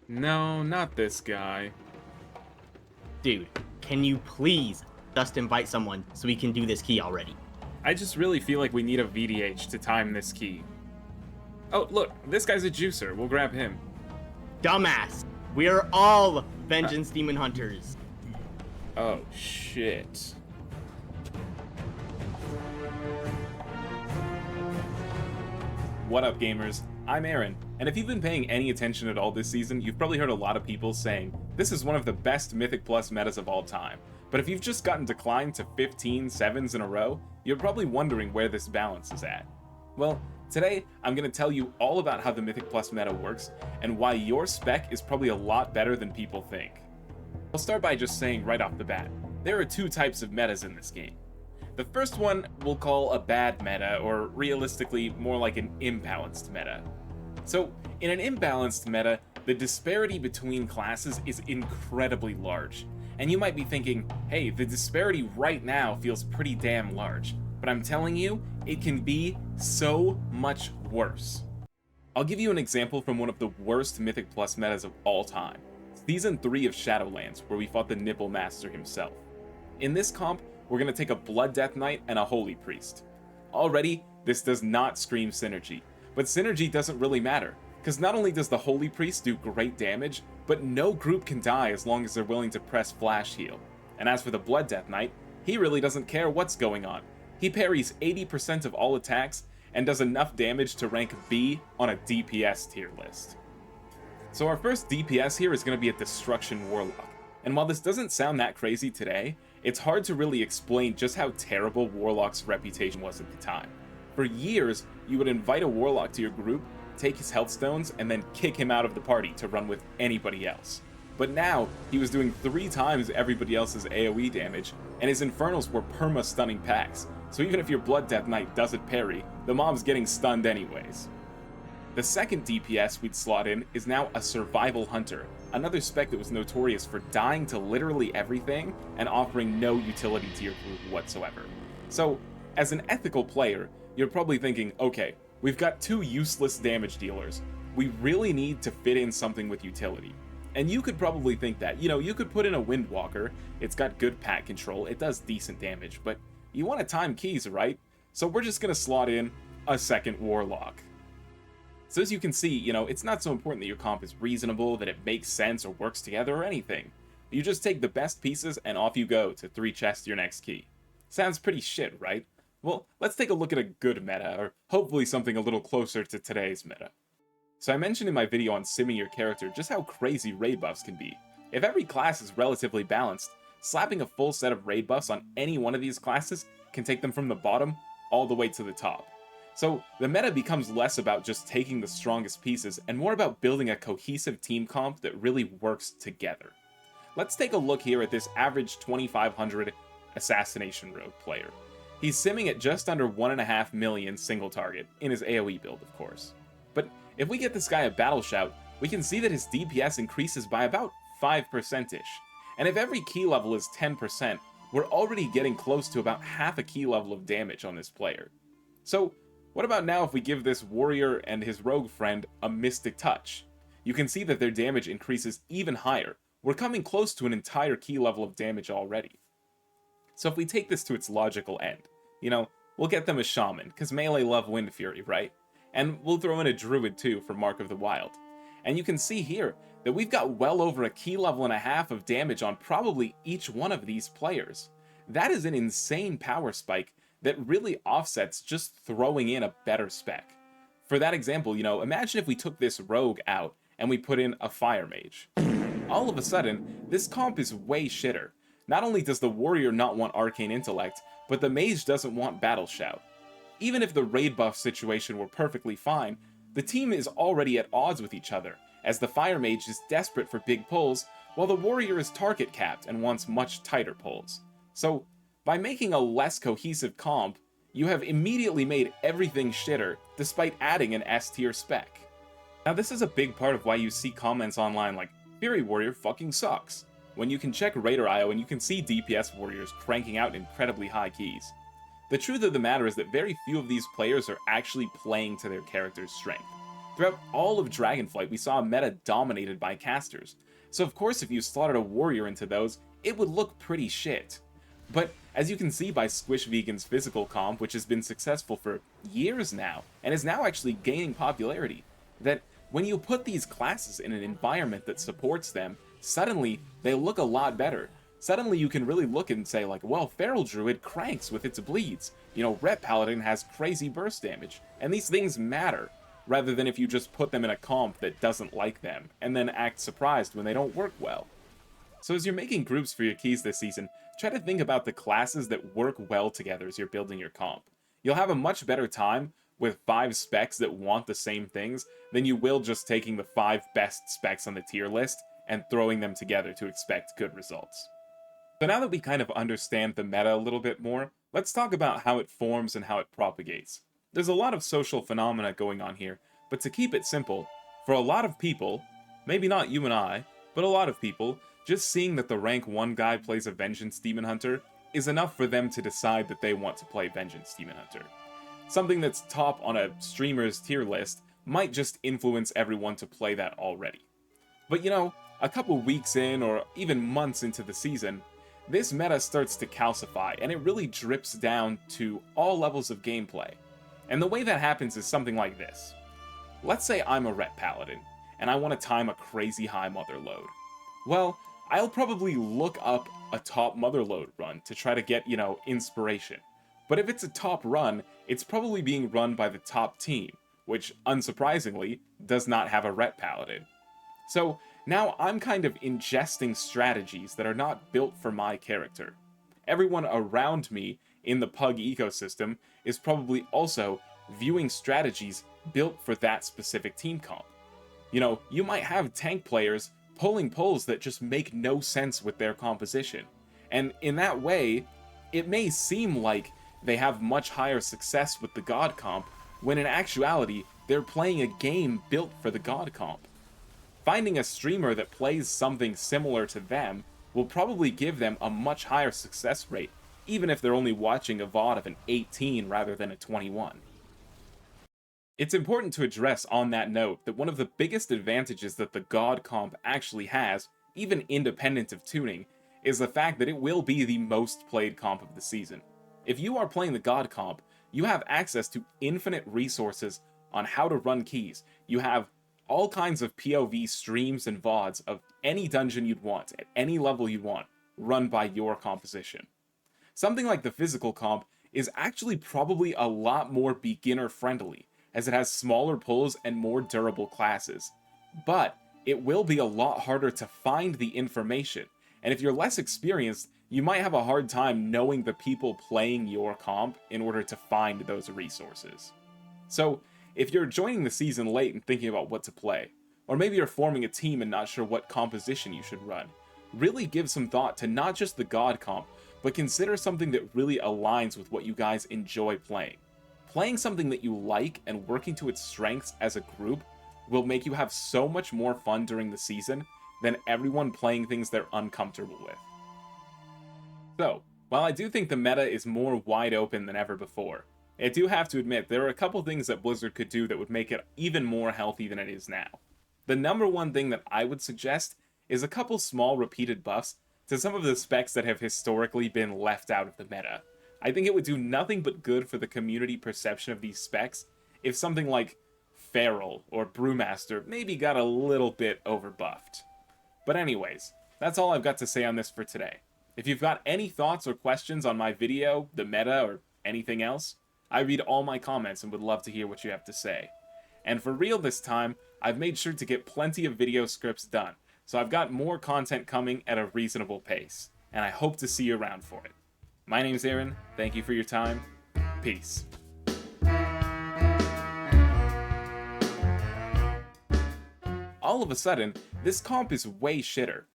No, not this guy. Dude, can you please just invite someone so we can do this key already? I just really feel like we need a VDH to time this key. Oh, look, this guy's a juicer. We'll grab him. Dumbass! We are all Vengeance Demon Hunters. Oh, shit. What up, gamers? I'm Aaron, and if you've been paying any attention at all this season, you've probably heard a lot of people saying, this is one of the best Mythic Plus metas of all time. But if you've just gotten declined to 15 sevens in a row, you're probably wondering where this balance is at. Well, today, I'm going to tell you all about how the Mythic Plus meta works, and why your spec is probably a lot better than people think. I'll start by just saying right off the bat, there are two types of metas in this game. The first one we'll call a bad meta, or realistically more like an imbalanced meta. So, in an imbalanced meta, the disparity between classes is incredibly large. And you might be thinking, hey, the disparity right now feels pretty damn large. But I'm telling you, it can be so much worse. I'll give you an example from one of the worst Mythic Plus metas of all time. Season 3 of Shadowlands, where we fought the Nipple Master himself. In this comp, we're going to take a Blood Death Knight and a Holy Priest. Already, this does not scream synergy, but synergy doesn't really matter, because not only does the Holy Priest do great damage, but no group can die as long as they're willing to press Flash Heal. And as for the Blood Death Knight, he really doesn't care what's going on. He parries 80% of all attacks, and does enough damage to rank B on a DPS tier list. So our first DPS here is going to be a Destruction Warlock, and while this doesn't sound that crazy today, it's hard to really explain just how terrible Warlock's reputation was at the time. For years, you would invite a Warlock to your group, take his health stones, and then kick him out of the party to run with anybody else. But now, he was doing 3 times everybody else's AoE damage, and his Infernals were perma-stunning packs, so even if your Blood Death Knight doesn't parry, the mob's getting stunned anyways. The second DPS we'd slot in is now a Survival Hunter, another spec that was notorious for dying to literally everything and offering no utility to your group whatsoever. So, as an ethical player, you're probably thinking, okay, we've got 2 useless damage dealers, we really need to fit in something with utility. And you could probably think that, you could put in a Windwalker, it's got good pack control, it does decent damage, but you want to time keys, right? So we're just going to slot in a second Warlock. So as you can see, it's not so important that your comp is reasonable, that it makes sense or works together or anything. You just take the best pieces and off you go to 3 chests your next key. Sounds pretty shit, right? Well, let's take a look at a good meta, or hopefully something a little closer to today's meta. So I mentioned in my video on simming your character just how crazy raid buffs can be. If every class is relatively balanced, slapping a full set of raid buffs on any one of these classes can take them from the bottom all the way to the top. So the meta becomes less about just taking the strongest pieces and more about building a cohesive team comp that really works together. Let's take a look here at this average 2500 Assassination Rogue player. He's simming at just under 1.5 million single target, in his AoE build of course. But if we get this guy a Battle Shout, we can see that his DPS increases by about 5%-ish. And if every key level is 10%, we're already getting close to about half a key level of damage on this player. So, what about now if we give this warrior and his rogue friend a Mystic Touch? You can see that their damage increases even higher. We're coming close to an entire key level of damage already. So if we take this to its logical end, we'll get them a Shaman, because melee love Wind Fury, right? And we'll throw in a Druid too for Mark of the Wild. And you can see here that we've got well over a key level and a half of damage on probably each one of these players. That is an insane power spike that really offsets just throwing in a better spec. For that example, imagine if we took this rogue out and we put in a fire mage. All of a sudden, this comp is way shitter. Not only does the warrior not want arcane intellect, but the mage doesn't want battle shout. Even if the raid buff situation were perfectly fine, the team is already at odds with each other, as the fire mage is desperate for big pulls, while the warrior is target capped and wants much tighter pulls. So, by making a less cohesive comp, you have immediately made everything shitter, despite adding an S tier spec. Now this is a big part of why you see comments online like, Fury Warrior fucking sucks, when you can check Raider IO and you can see DPS warriors cranking out incredibly high keys. The truth of the matter is that very few of these players are actually playing to their character's strength. Throughout all of Dragonflight, we saw a meta dominated by casters, so of course if you slotted a warrior into those, it would look pretty shit. But as you can see by Squish Vegan's physical comp, which has been successful for years now, and is now actually gaining popularity, that when you put these classes in an environment that supports them, suddenly they look a lot better. Suddenly you can really look and say like, well, Feral Druid cranks with its bleeds. You know, Ret Paladin has crazy burst damage. And these things matter, rather than if you just put them in a comp that doesn't like them, and then act surprised when they don't work well. So as you're making groups for your keys this season, try to think about the classes that work well together as you're building your comp. You'll have a much better time with 5 specs that want the same things than you will just taking the 5 best specs on the tier list and throwing them together to expect good results. So now that we kind of understand the meta a little bit more, let's talk about how it forms and how it propagates. There's a lot of social phenomena going on here, but to keep it simple, for a lot of people, maybe not you and I, but a lot of people, just seeing that the rank 1 guy plays a Vengeance Demon Hunter is enough for them to decide that they want to play Vengeance Demon Hunter. Something that's top on a streamer's tier list might just influence everyone to play that already. But you know, a couple weeks in or even months into the season, this meta starts to calcify and it really drips down to all levels of gameplay. And the way that happens is something like this. Let's say I'm a Ret Paladin and I want to time a crazy high mother load. Well, I'll probably look up a top mother load run to try to get, you know, inspiration. But if it's a top run, it's probably being run by the top team, which, unsurprisingly, does not have a Ret Paladin. So now I'm kind of ingesting strategies that are not built for my character. Everyone around me in the Pug ecosystem is probably also viewing strategies built for that specific team comp. You know, you might have tank players pulling pulls that just make no sense with their composition. And in that way, it may seem like they have much higher success with the God comp, when in actuality, they're playing a game built for the God comp. Finding a streamer that plays something similar to them will probably give them a much higher success rate, even if they're only watching a VOD of an 18 rather than a 21. It's important to address on that note that one of the biggest advantages that the God comp actually has, even independent of tuning, is the fact that it will be the most played comp of the season. If you are playing the God comp, you have access to infinite resources on how to run keys. You have all kinds of POV streams and VODs of any dungeon you'd want, at any level you want, run by your composition. Something like the physical comp is actually probably a lot more beginner-friendly, as it has smaller pulls and more durable classes. But it will be a lot harder to find the information, and if you're less experienced, you might have a hard time knowing the people playing your comp in order to find those resources. So, if you're joining the season late and thinking about what to play, or maybe you're forming a team and not sure what composition you should run, really give some thought to not just the God comp, but consider something that really aligns with what you guys enjoy playing. Playing something that you like and working to its strengths as a group will make you have so much more fun during the season than everyone playing things they're uncomfortable with. So, while I do think the meta is more wide open than ever before, I do have to admit there are a couple things that Blizzard could do that would make it even more healthy than it is now. The number one thing that I would suggest is a couple small repeated buffs to some of the specs that have historically been left out of the meta. I think it would do nothing but good for the community perception of these specs if something like Feral or Brewmaster maybe got a little bit overbuffed. But anyways, that's all I've got to say on this for today. If you've got any thoughts or questions on my video, the meta, or anything else, I read all my comments and would love to hear what you have to say. And for real this time, I've made sure to get plenty of video scripts done, so I've got more content coming at a reasonable pace, and I hope to see you around for it. My name's Aaron, thank you for your time, peace. All of a sudden, this comp is way shitter.